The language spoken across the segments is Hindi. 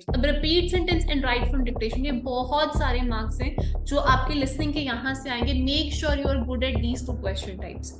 अब repeat sentence and write from dictation, ये बहुत सारे मार्क्स हैं जो आपके लिसनिंग के यहाँ से आएंगे। Make sure you are good at these two question types.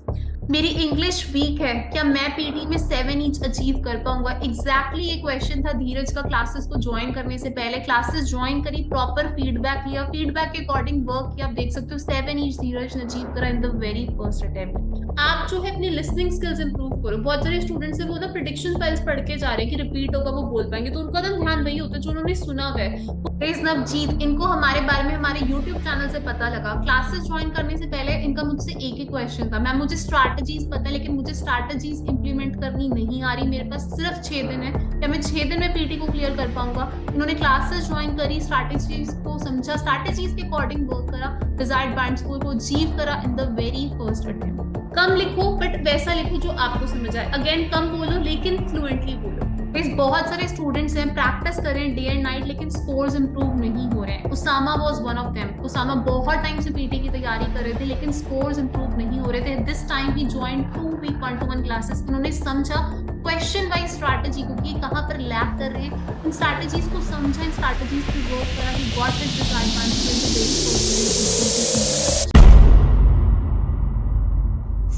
मेरी इंग्लिश वीक है, क्या मैं पीटी में 7 ईच अचीव कर पाऊंगा? एग्जैक्टली ये क्वेश्चन था धीरज का क्लासेस को ज्वाइन करने से पहले। क्लासेस ज्वाइन करी, प्रॉपर फीडबैक लिया, फीडबैक के अकॉर्डिंग वर्क किया। आप देख सकते हो 7 ईच धीरज ने अचीव करा in the very first attempt. आप जो है अपनी लिसनिंग स्किल्स इंप्रूव करो। बहुत सारे स्टूडेंट्स है वो ना प्रिडिक्शन फाइल्स पढ़ के जा रहे हैं कि रिपीट होगा वो बोल पाएंगे, तो उनका ना ध्यान वही होता है जो उन्होंने सुना हुआ है। नवजीत, इनको हमारे बारे में हमारे YouTube चैनल से पता लगा। क्लासेस ज्वाइन करने से पहले इनका मुझसे एक ही क्वेश्चन था, मैम मुझे स्ट्रैटेजीज पता है लेकिन मुझे स्ट्रैटेजीज इंप्लीमेंट करनी नहीं आ रही, मेरे पास सिर्फ 6 दिन है, क्या मैं 6 दिन में पीटी को क्लियर कर पाऊंगा? इन्होंने क्लासेस ज्वाइन करी, स्ट्रैटेजीज को समझा, स्ट्रैटेजीज के अकॉर्डिंग वर्क करा, डिजायर्ड बैंड स्कोर को अचीव करा in the very first attempt. कम लिखो बट वैसा लिखो जो आपको समझ आए। अगेन कम बोलो लेकिन फ्लुएंटली बोलो। बहुत सारे स्टूडेंट्स हैं प्रैक्टिस कर रहे हैं डे एंड नाइट लेकिन स्कोर्स इंप्रूव नहीं हो रहे हैं। Usama was one of them. Usama बहुत टाइम से पीटी की तैयारी कर रहे थे लेकिन स्कोर्स इंप्रूव नहीं हो रहे थे। दिस टाइम ही ज्वाइन 2 वीक 1-to-1 क्लासेस। उन्होंने समझा क्वेश्चन वाइज स्ट्रैटेजी को कि कहां पर लैक कर रहे हैं, इन स्ट्रैटेजीज को समझा, इन स्ट्रैटेजीज पे वर्क करा, he got it this advance.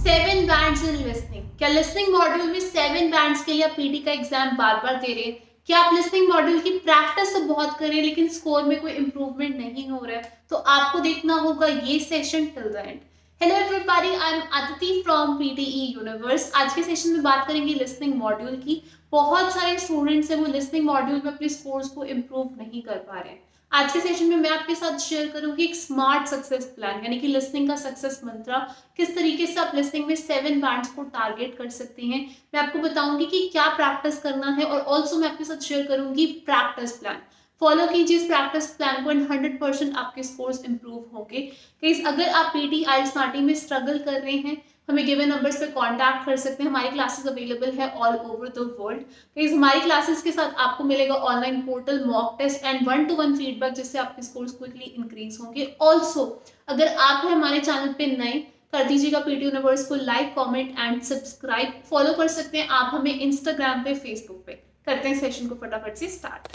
7 bands in listening. क्या लिसनिंग मॉड्यूल में 7 बैंड्स के लिए आप पीटी का एग्जाम बार बार दे रहे हैं? क्या आप लिसनिंग मॉड्यूल की प्रैक्टिस तो बहुत कर रहे हैं लेकिन स्कोर में कोई इंप्रूवमेंट नहीं हो रहा है? तो आपको देखना होगा ये session till the end. Hello everybody, I am Aditi from PTE universe. आज के सेशन में बात करेंगे लिसनिंग मॉड्यूल की। बहुत सारे स्टूडेंट्स हैं वो लिसनिंग मॉड्यूल में अपने स्कोर्स को इम्प्रूव नहीं कर पा रहे हैं। आज के सेशन में मैं आपके साथ शेयर करूंगी एक स्मार्ट सक्सेस प्लान, यानी कि लिसनिंग का सक्सेस मंत्र। किस तरीके से आप लिसनिंग में 7 बैंड्स को टारगेट कर सकते हैं, मैं आपको बताऊंगी कि क्या प्रैक्टिस करना है, और ऑल्सो मैं आपके साथ शेयर करूंगी प्रैक्टिस प्लान। फॉलो कीजिए इस प्रैक्टिस प्लान को एंड 100% आपके स्कोर्स इंप्रूव होंगे। गाइस, अगर आप पीटी आईएलटीएस स्टार्टिंग में स्ट्रगल कर रहे हैं, हमें गिवन नंबर्स पे कांटेक्ट कर सकते हैं। हमारी क्लासेस अवेलेबल है all over the world. Guys, हमारी क्लासेस के साथ आपको मिलेगा online portal, mock test and 1-to-1 feedback, जिससे आपके स्कोर्स क्विकली इंक्रीज होंगे। ऑल्सो अगर आप हैं हमारे चैनल पे नए, कर दीजिएगा पीटी यूनिवर्स को like, comment and subscribe. Follow कर सकते हैं आप हमें इंस्टाग्राम पे, फेसबुक पे। करते हैं सेशन को फटाफट से स्टार्ट।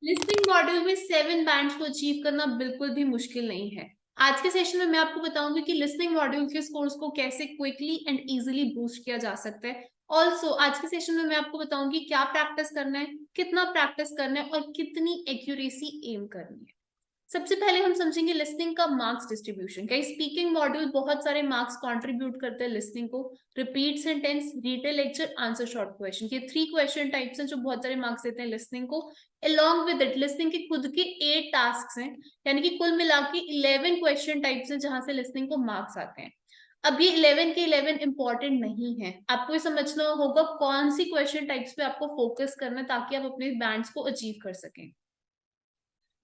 लिसनिंग मॉड्यूल में 7 बैंड्स को अचीव करना बिल्कुल भी मुश्किल नहीं है। आज के सेशन में मैं आपको बताऊंगी कि लिसनिंग मॉड्यूल के स्कोर्स को कैसे क्विकली एंड इजीली बूस्ट किया जा सकता है। ऑल्सो आज के सेशन में मैं आपको बताऊंगी क्या प्रैक्टिस करना है, कितना प्रैक्टिस करना है और कितनी एक्यूरेसी एम करनी है। सबसे पहले हम समझेंगे लिसनिंग का मार्क्स डिस्ट्रीब्यूशन। क्या स्पीकिंग मॉड्यूल बहुत सारे मार्क्स कंट्रीब्यूट करते हैं लिसनिंग को। Repeat sentence, retell lecture, answer short question, ये 3 क्वेश्चन टाइप्स हैं जो बहुत सारे मार्क्स देते हैं लिसनिंग को। अलोंग विद इट लिसनिंग के खुद के 8 टास्क हैं, यानी कि कुल मिला के 11 क्वेश्चन टाइप्स हैं जहां से लिसनिंग को मार्क्स आते हैं। अब ये 11 के 11 इंपॉर्टेंट नहीं है, आपको ये समझना होगा कौन सी क्वेश्चन टाइप्स पे आपको फोकस करना है ताकि आप अपने बैंड्स को अचीव कर सकें।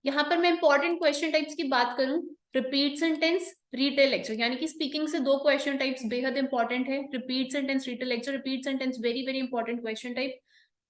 यहाँ पर मैं इंपॉर्टेंट क्वेश्चन टाइप्स की बात करूं, रिपीट सेंटेंस, रीटेल लेक्चर, यानी कि स्पीकिंग से 2 क्वेश्चन टाइप्स बेहद इंपॉर्टेंट है। Repeat sentence, retell lecture. Repeat sentence very very important question type.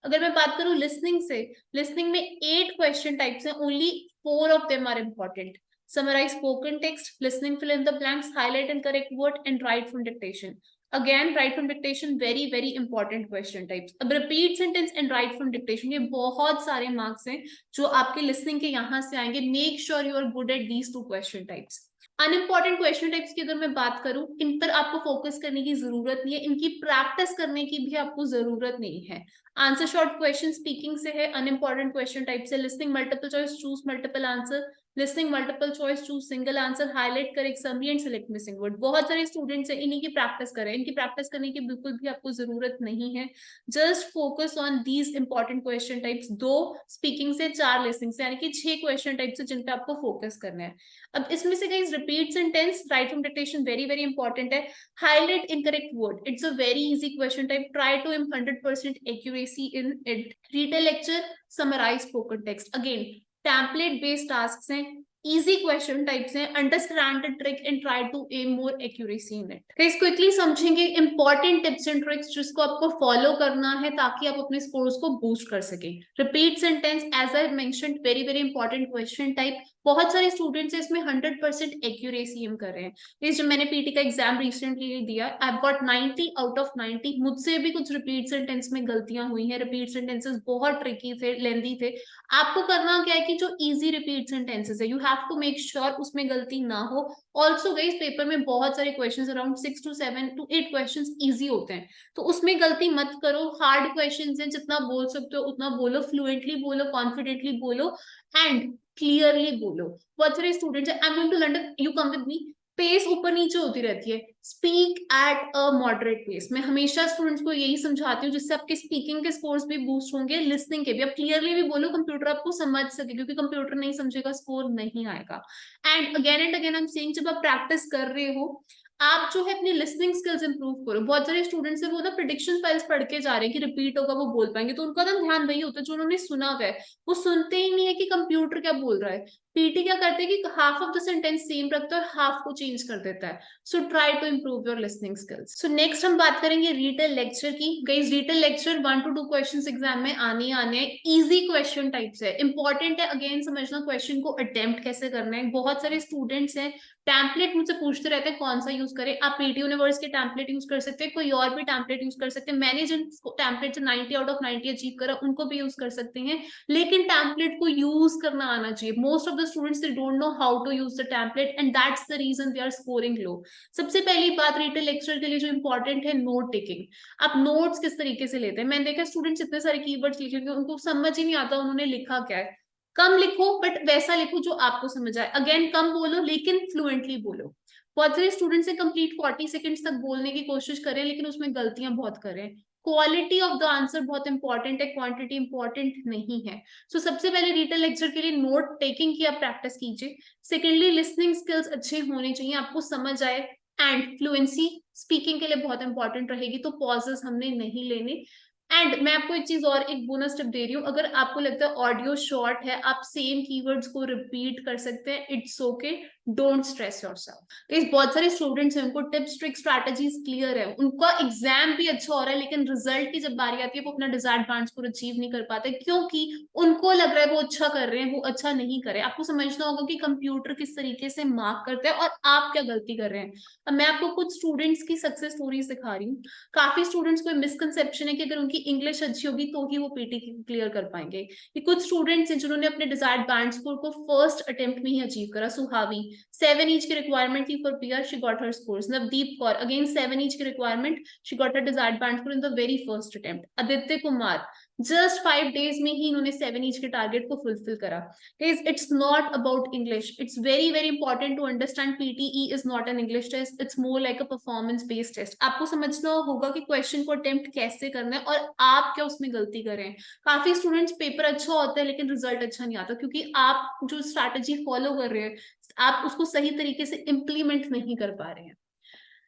अगर मैं बात करूं लिसनिंग से, लिसनिंग में 8 क्वेश्चन टाइप्स हैं, only 4 of them are important. Summarise spoken text, listening fill in the blanks, highlight and correct word and write from dictation. Again write from dictation very very important question types. अब repeat sentence and write from dictation, ये बहुत सारे मार्क्स हैं जो आपके लिसनिंग के यहाँ से आएंगे। Make sure you are good at these 2 question types. Unimportant question types की अगर मैं बात करूं, इन पर आपको फोकस करने की जरूरत नहीं है, इनकी प्रैक्टिस करने की भी आपको जरूरत नहीं है। आंसर शॉर्ट क्वेश्चन स्पीकिंग से है, अनइंपॉर्टेंट क्वेश्चन टाइप से। Listening multiple choice, choose multiple answer. Listening multiple choice, choose single answer, highlight correct summary and select missing word. बहुत सारे स्टूडेंट्स हैं इन्हीं की प्रैक्टिस करें, इनकी प्रैक्टिस करने की बिल्कुल भी आपको जरूरत नहीं है। Just focus on these important question types. 2 speaking से, 4 लिसनिंग से, यानी कि 6 क्वेश्चन टाइप्स है जिन पे आपको फोकस करना है। अब इसमें से guys repeat sentence, write from dictation very very important है। Highlight incorrect word, it's a very easy question type, try to aim 100% accuracy in it. Retell lecture, summarise spoken text, again template based task हैं, इजी क्वेश्चन टाइप्स हैं, understand the trick and try to aim more accuracy in it. Guys quickly समझेंगे इंपॉर्टेंट टिप्स एंड ट्रिक्स जिसको आपको फॉलो करना है ताकि आप अपने स्कोर्स को बूस्ट कर सके। Repeat sentence, as I mentioned, very very important question type. बहुत सारे स्टूडेंट्स इसमें 100% एक्यूरेसी हम कर रहे हैं। इस जब मैंने पीटी का एग्जाम रिसेंटली दिया, I have got 90 out of 90। मुझसे भी कुछ रिपीट सेंटेंस में गलतियां हुई हैं, रिपीट सेंटेंसेस बहुत ट्रिकी थे, लेंदी थे। आपको करना क्या है कि जो इजी रिपीट सेंटेंसेस है, you have to make sure उसमें गलती ना हो। ऑल्सो गाइस पेपर में बहुत सारे questions, around 6 to 7 to 8 questions easy होते हैं, तो उसमें गलती मत करो। हार्ड क्वेश्चंस हैं, जितना बोल सकते हो उतना बोलो, फ्लुएंटली बोलो, कॉन्फिडेंटली बोलो एंड क्लियरली बोलो। बहुत सारे स्टूडेंट्स है, I am going to London, you come with me, pace ऊपर नीचे होती रहती है। Speak at a moderate pace. मैं हमेशा स्टूडेंट्स को यही समझाती हूँ, जिससे आपके स्पीकिंग के स्कोर्स भी बूस्ट होंगे, लिसनिंग के भी। आप क्लियरली भी बोलो, कंप्यूटर आपको समझ सके, क्योंकि कंप्यूटर नहीं समझेगा स्कोर नहीं आएगा। And again I am saying, जब आप प्रैक्टिस कर रहे हो, आप जो है अपनी लिसनिंग स्किल्स इंप्रूव करो। बहुत सारे स्टूडेंट्स है वो ना प्रिडिक्शन फाइल्स पढ़ के जा रहे हैं कि रिपीट होगा वो बोल पाएंगे, तो उनका ना ध्यान वही होता है जो उन्होंने सुना हुआ है, वो सुनते ही नहीं है कि कंप्यूटर क्या बोल रहा है। पीटी क्या करते हैं कि half of the sentence same रखता है और हाफ को चेंज कर देता है। So try to improve your listening skills. So next हम बात करेंगे रीटेल लेक्चर की। Guys retell lecture 1 to 2 questions exam में आने हैं। इजी क्वेश्चन टाइप्स है, इंपॉर्टेंट है अगेन समझना क्वेश्चन को अटेम्प्ट कैसे करना है। बहुत सारे स्टूडेंट्स हैं टैम्पलेट मुझसे पूछते रहते हैं कौन सा यूज करें। आप पीटी यूनिवर्स के टैम्पलेट यूज कर सकते हैं, कोई और भी टैम्पलेट यूज कर सकते हैं। मैंने जिन टैम्पलेट से 90 आउट ऑफ 90 अचीव करा उनको भी यूज कर सकते हैं, लेकिन टैम्पलेट को यूज करना आना चाहिए। Most of the students they don't know how to use the template and that's the reason they are scoring low. सबसे पहली बात रिटेल लेक्चर के लिए जो इंपॉर्टेंट है, नोट टेकिंग। आप नोट्स किस तरीके से लेते हैं। मैंने देखा स्टूडेंट्स इतने सारे कीवर्ड्स लिखेंगे, उनको समझ ही नहीं आता उन्होंने लिखा क्या है। कम लिखो बट वैसा लिखो जो आपको समझ आए। अगेन कम बोलो लेकिन फ्लुएंटली बोलो। बहुत सारे स्टूडेंट्स हैं कंप्लीट 40 सेकंड्स तक बोलने की कोशिश करें लेकिन उसमें गलतियां बहुत करें। क्वालिटी ऑफ द आंसर बहुत इंपॉर्टेंट है, क्वांटिटी इंपॉर्टेंट नहीं है। सो सबसे पहले रिटेल लेक्चर के लिए नोट टेकिंग की आप प्रैक्टिस कीजिए। सेकेंडली लिसनिंग स्किल्स अच्छे होने चाहिए, आपको समझ आए। एंड फ्लुएंसी स्पीकिंग के लिए बहुत इंपॉर्टेंट रहेगी, तो पॉजेस हमने नहीं लेने। एंड मैं आपको एक चीज और, एक बोनस टिप दे रही हूँ, अगर आपको लगता है ऑडियो शॉर्ट है, आप सेम कीवर्ड्स को रिपीट कर सकते हैं, it's okay, don't stress yourself. इस बहुत सारे स्टूडेंट्स हैं उनको टिप्स ट्रिक्स स्ट्रैटेजीज क्लियर है, उनका एग्जाम भी अच्छा हो रहा है, लेकिन रिजल्ट की जब बारी आती है वो अपना डिजायर्ड एडवांस को अचीव नहीं कर पाते, क्योंकि उनको लग रहा है वो अच्छा कर रहे हैं, वो अच्छा नहीं करे। आपको समझना होगा कि कंप्यूटर किस तरीके से मार्क करता है और आप क्या गलती कर रहे हैं। अब मैं आपको कुछ स्टूडेंट्स की सक्सेस स्टोरीज दिखा रही हूँ। काफी स्टूडेंट्स को मिसकंसेप्शन है कि अगर उनकी इंग्लिश अच्छी होगी तो ही वो पीटी क्लियर कर पाएंगे। ये कुछ स्टूडेंट्स हैं जिन्होंने अपने डिजायर्ड बैंड स्कोर को फर्स्ट अटेम्प्ट में ही अचीव करा। सुहावी 7 each की रिक्वायरमेंट थी for PR, she got her scores. Navdeep Kaur again 7 each की requirement, she got her desired band score in the very first attempt. Aditya Kumar just 5 days में ही इन्होंने 7 each के टारगेट को फुलफिल करा। It's not about English, it's very very important to understand PTE is not an English test, it's more like a performance based test. आपको समझना होगा कि क्वेश्चन को अटेम्प्ट कैसे करना है और आप क्या उसमें गलती करें। काफी स्टूडेंट्स पेपर अच्छा होता है लेकिन रिजल्ट अच्छा नहीं आता, क्योंकि आप जो स्ट्रैटेजी फॉलो कर रहे हैं आप उसको सही तरीके से इंप्लीमेंट नहीं कर पा रहे हैं।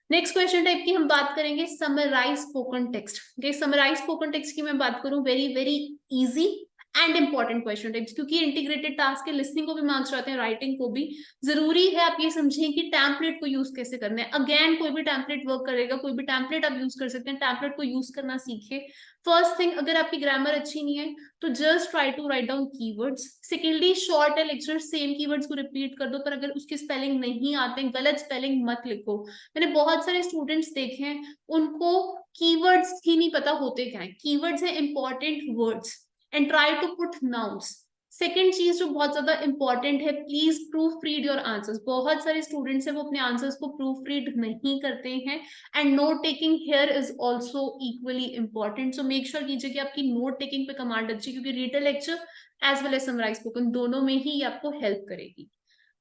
नेक्स्ट क्वेश्चन टाइप की हम बात करेंगे summarise spoken text. Summarise spoken text की मैं बात करूं, very very easy and important question types, क्योंकि इंटीग्रेटेड टास्क के लिसनिंग को भी मार्क्स आते हैं, राइटिंग को भी। जरूरी है आप ये समझें कि टैम्पलेट को यूज कैसे करना है। अगेन कोई भी टैम्पलेट वर्क करेगा, कोई भी टैम्पलेट आप यूज कर सकते हैं, टैम्पलेट को यूज करना सीखे। फर्स्ट थिंग, अगर आपकी ग्रामर अच्छी नहीं है तो just try to write down keywords. Secondly short है लेक्चर, सेम कीवर्ड्स को रिपीट कर दो, पर अगर उसकी स्पेलिंग नहीं आते, गलत स्पेलिंग मत लिखो। मैंने बहुत सारे स्टूडेंट्स देखे हैं उनको कीवर्ड्स ही नहीं पता होते क्या है। कीवर्ड्स है important words and try to put nouns. Second चीज जो बहुत ज्यादा इंपॉर्टेंट है, please proofread your answers. बहुत सारे स्टूडेंट्स हैं वो अपने आंसर्स को प्रूफ रीड नहीं करते हैं, and note taking here is also equally important. So make sure कीजिए कि आपकी नोट टेकिंग पे कमांड अच्छी, क्योंकि retell lecture as well as summarise spoken दोनों में ही आपको हेल्प करेगी।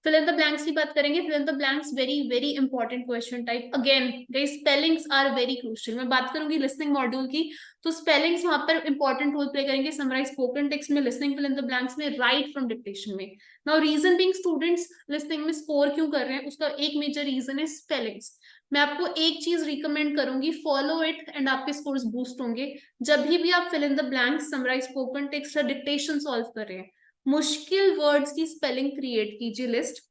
फिल इन द ब्लैंक्स की बात करेंगे। Fill in the blanks very very important question type. Again guys spellings are very crucial. मैं बात करूंगी लिसनिंग मॉड्यूल की, तो स्पेलिंग्स वहां पर इंपॉर्टेंट रोल प्ले करेंगे। समराइज स्पोकन टेक्स्ट में, listening fill in the blanks में, राइट फ्रॉम डिक्टेशन में। Now reason being students listening में स्कोर क्यों कर रहे हैं, उसका एक मेजर रीजन है स्पेलिंग्स। मैं आपको एक चीज रिकमेंड करूंगी, फॉलो इट एंड आपके स्कोर्स बूस्ट होंगे। जब भी आप fill in the blanks, summarise spoken text या डिक्टेशन सॉल्व कर रहे हैं, मुश्किल वर्ड्स की स्पेलिंग क्रिएट कीजिए लिस्ट,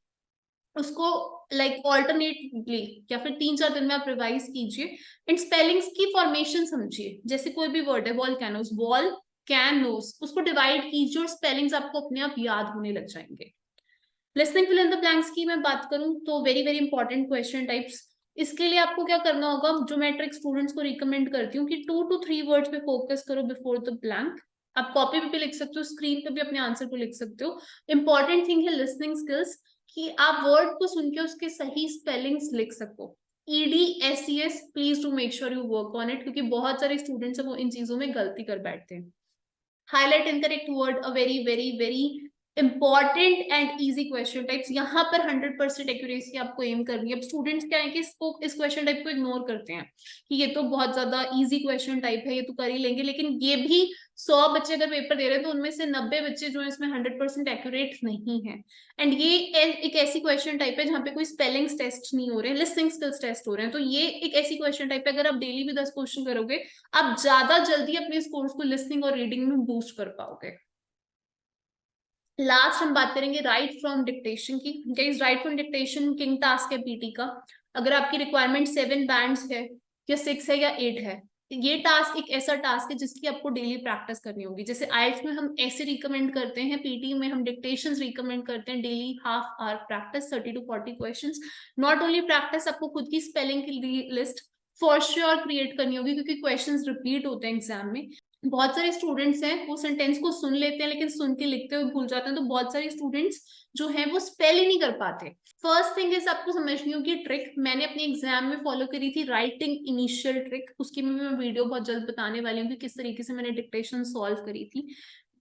उसको लाइक ऑल्टरनेटली या फिर 3-4 दिन में आप रिवाइज कीजिए एंड स्पेलिंग्स की फॉर्मेशन समझिए। जैसे कोई भी वर्ड है वॉल्केनोस, वॉल कैनोस, उसको डिवाइड कीजिए और स्पेलिंग्स आपको अपने आप याद होने लग जाएंगे। Listening fill in the blanks की मैं बात करूं तो very very important question types. इसके लिए आपको क्या करना होगा, जो मैं ट्रिक स्टूडेंट्स को रिकमेंड करती हूँ कि 2 to 3 वर्ड्स पे फोकस करो बिफोर द ब्लैंक। आप कॉपी पे भी लिख सकते हो, स्क्रीन पे भी अपने आंसर को लिख सकते हो। इंपॉर्टेंट थिंग है लिसनिंग स्किल्स, कि आप वर्ड को सुन के उसके सही स्पेलिंग्स लिख सको। EDSES please do make sure you work on it, क्योंकि बहुत सारे स्टूडेंट्स हैं वो इन चीजों में गलती कर बैठते हैं। Highlight incorrect word, a very very very important and easy question types. यहाँ पर 100% एक्यूरेसी आपको एम करनी है। अब स्टूडेंट्स क्या है कि इस क्वेश्चन टाइप को इग्नोर करते हैं कि ये तो बहुत ज्यादा इजी क्वेश्चन टाइप है, ये तो कर ही लेंगे, लेकिन ये भी 100 बच्चे अगर पेपर दे रहे हैं तो उनमें से 90 बच्चे जो है इसमें 100% एक्यूरेट नहीं है। एंड ये एक ऐसी क्वेश्चन टाइप है जहाँ पे कोई स्पेलिंग्स टेस्ट नहीं हो रहे हैं, लिसनिंग स्किल्स टेस्ट हो रहे हैं। तो ये एक ऐसी क्वेश्चन टाइप है, अगर आप डेली भी 10 क्वेश्चन करोगे आप ज्यादा जल्दी अपने स्कोर्स को लिसनिंग और रीडिंग में बूस्ट कर पाओगे। लास्ट हम बात करेंगे राइट फ्रॉम डिक्टेशन की। Guys right from dictation king task है पीटी का। अगर आपकी रिक्वायरमेंट 7 बैंड्स है या 6 है या 8 है, ये टास्क एक ऐसा टास्क है जिसकी आपको डेली प्रैक्टिस करनी होगी। जैसे आईएल्टीएस में हम ऐसे रिकमेंड करते हैं, पीटी में हम डिक्टेशन रिकमेंड करते हैं daily half hour practice, 30 to 40 questions. Not only practice, आपको खुद की स्पेलिंग की लिस्ट फॉर श्योर क्रिएट करनी होगी, क्योंकि क्वेश्चंस रिपीट होते हैं एग्जाम में। बहुत सारे स्टूडेंट्स हैं वो सेंटेंस को सुन लेते हैं लेकिन सुन के लिखते हुए भूल जाते हैं, तो बहुत सारे स्टूडेंट्स जो हैं वो स्पेल ही नहीं कर पाते। फर्स्ट थिंग इज आपको समझनी होगी ट्रिक। मैंने अपने एग्जाम में फॉलो करी थी राइटिंग इनिशियल ट्रिक, उसकी मैं वीडियो बहुत जल्द बताने वाली हूँ कि किस तरीके से मैंने डिक्टेशन सॉल्व करी थी।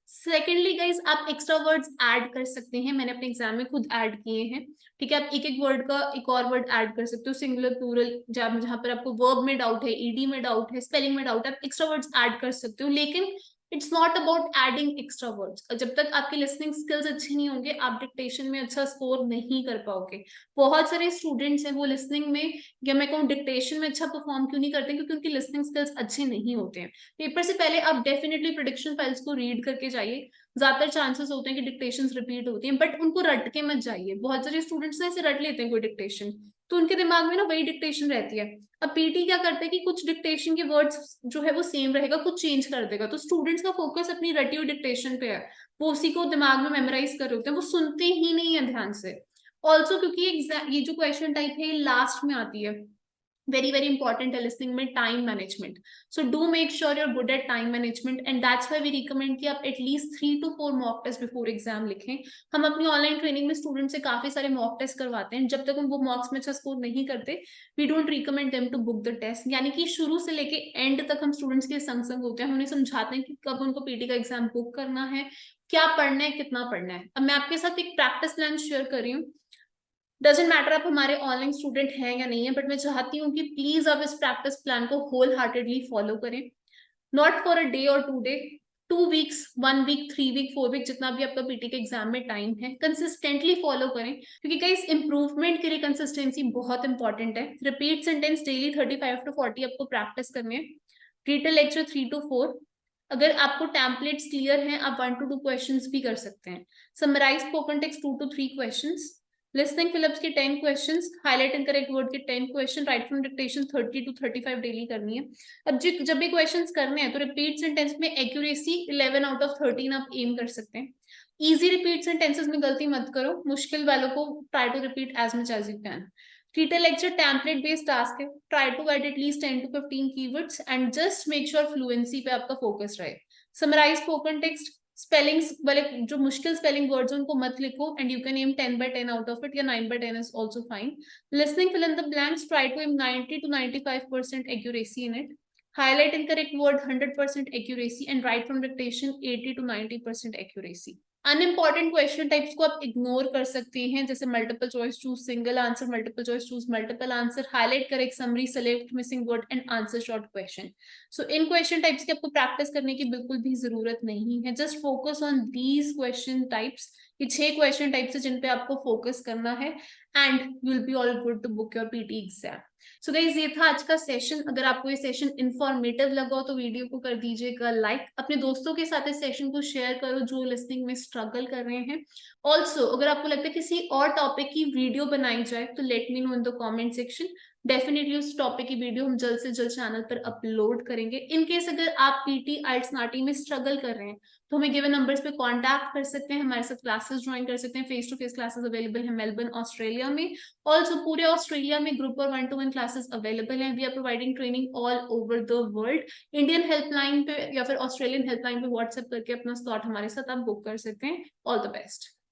सेकेंडली गाइज आप एक्स्ट्रा वर्ड्स ऐड कर सकते हैं, मैंने अपने एग्जाम में खुद ऐड किए हैं। ठीक है, आप एक एक वर्ड का एक और वर्ड ऐड कर सकते हो, सिंगुलर प्लूरल, जहां पर आपको वर्ब में डाउट है, ईडी में डाउट है, स्पेलिंग में डाउट है, आप एक्स्ट्रा वर्ड्स ऐड कर सकते हो। लेकिन it's not about adding extra words. जब तक आपकी लिसनिंग स्किल्स अच्छी नहीं होंगे आप डिक्टेशन में अच्छा स्कोर नहीं कर पाओगे। बहुत सारे स्टूडेंट्स हैं वो लिसनिंग में या मैं कहूँ डिक्टेशन में अच्छा परफॉर्म क्यों नहीं करते, क्योंकि उनकी लिसनिंग स्किल्स अच्छे नहीं होते हैं। पेपर से पहले आप डेफिनेटली प्रेडिक्शन फाइल्स को रीड करके जाइए। ज्यादातर चांसेस होते हैं कि डिक्टेशंस रिपीट होती हैं, बट उनको रट के मत जाइए। बहुत सारे स्टूडेंट्स ऐसे रट लेते हैं कोई डिक्टेशन, तो उनके दिमाग में ना वही डिक्टेशन रहती है। अब पीटी क्या करते हैं कि कुछ डिक्टेशन के वर्ड्स जो है वो सेम रहेगा, कुछ चेंज कर देगा, तो स्टूडेंट्स का फोकस अपनी रटी हुई डिक्टेशन पे है, वो उसी को दिमाग में मेमोराइज कर रहे होते हैं, वो सुनते ही नहीं है ध्यान से। ऑल्सो क्योंकि ये जो क्वेश्चन टाइप है लास्ट में आती है, very very important है listening में time management. So do make sure you're good at time management and that's why we recommend कि आप at least 3 to 4 mock test before exam लिखें। हम अपनी ऑनलाइन ट्रेनिंग में स्टूडेंट से काफी सारे मॉक टेस्ट करवाते हैं, जब तक वो मॉक्स में अच्छा स्कोर नहीं करते we don't recommend them to book the test. यानी कि शुरू से लेके एंड तक हम स्टूडेंट्स के संग संग होते हैं, हम उन्हें समझाते हैं कि कब उनको पीटी का एग्जाम बुक करना है, क्या पढ़ना है, कितना पढ़ना है। अब मैं आपके साथ एक प्रैक्टिस प्लान शेयर कर रही हूँ। डजेंट मैटर आप हमारे ऑनलाइन स्टूडेंट हैं या नहीं है, बट मैं चाहती हूँ कि प्लीज आप इस प्रैक्टिस प्लान को होल हार्टेडली फॉलो करें। नॉट फॉर अ डे और 2 day, 2 weeks, 1 week, 3 week, 4 week, जितना भी आपका पीटी के एग्जाम में टाइम है, कंसिस्टेंटली फॉलो करें, क्योंकि गाइस इंप्रूवमेंट के लिए कंसिस्टेंसी बहुत इंपॉर्टेंट है। रिपीट सेंटेंस डेली 35 to 40 आपको प्रैक्टिस करनी है। Read lecture 3 to 4। अगर आपको टेम्पलेट्स क्लियर हैं आप 1 to 2 क्वेश्चंस भी कर सकते हैं। Summarise spoken text 2 to 3 questions, listening fill ups के 10 questions, highlight and correct word के 10 question, write from dictation 30 to 35 daily करनी है। अब जब भी क्वेश्चंस करने हैं तो रिपीट सेंटेंस में एक्यूरेसी 11 out of 13 आप एम कर सकते हैं। इजी रिपीट सेंटेंसेस में गलती मत करो, मुश्किल वालों को try to repeat as much as you can. Treat a lecture template based task है, try to add at least 10 to 15 keywords and just make sure fluency पे आपका फोकस रहे। Summarize spoken text, स्पेलिंग्स वाले जो मुश्किल स्पेलिंग वर्ड्स हैं उनको मत लिखो and you can aim 10/10 out of it या 9/10 is also fine. Listening fill in the blanks, try to aim 90 to 95% accuracy in it. Highlight incorrect word 100% accuracy and write from dictation 80 to 90% accuracy. Unimportant question types को आप इग्नोर कर सकते हैं, जैसे multiple choice, choose single answer, multiple choice, choose multiple answer, highlight correct summary, select missing word and answer short question. So in question types की आपको प्रैक्टिस करने की बिल्कुल भी जरूरत नहीं है, just focus on these question types. ये 6 क्वेश्चन टाइप से जिन पे आपको फोकस करना है and you will be all good to book your PT exam. So guys ये था आज का सेशन। अगर आपको ये सेशन इंफॉर्मेटिव लगा हो तो वीडियो को कर दीजिएगा लाइक, अपने दोस्तों के साथ इस सेशन को शेयर करो जो लिसनिंग में स्ट्रगल कर रहे हैं। ऑल्सो अगर आपको लगता है किसी और टॉपिक की वीडियो बनाई जाए तो let me know in the comment section. Definitely उस टॉपिक की वीडियो हम जल्द से जल्द चैनल पर अपलोड करेंगे। इन केस अगर आप पीटी आइट्स नाटी में स्ट्रगल कर रहे हैं तो हमें गिवन नंबर्स पे कांटेक्ट कर सकते हैं, हमारे साथ क्लासेस ज्वाइन कर सकते हैं। Face to face classes available है मेलबर्न ऑस्ट्रेलिया में। ऑल्सो पूरे ऑस्ट्रेलिया में ग्रुप और 1-to-1 क्लासेस अवेलेबल हैं। We are providing training all over the world. Indian helpline पे या फिर ऑस्ट्रेलियन हेल्पलाइन पे व्हाट्सएप करके अपना स्लॉट हमारे साथ आप बुक कर सकते हैं। All the best.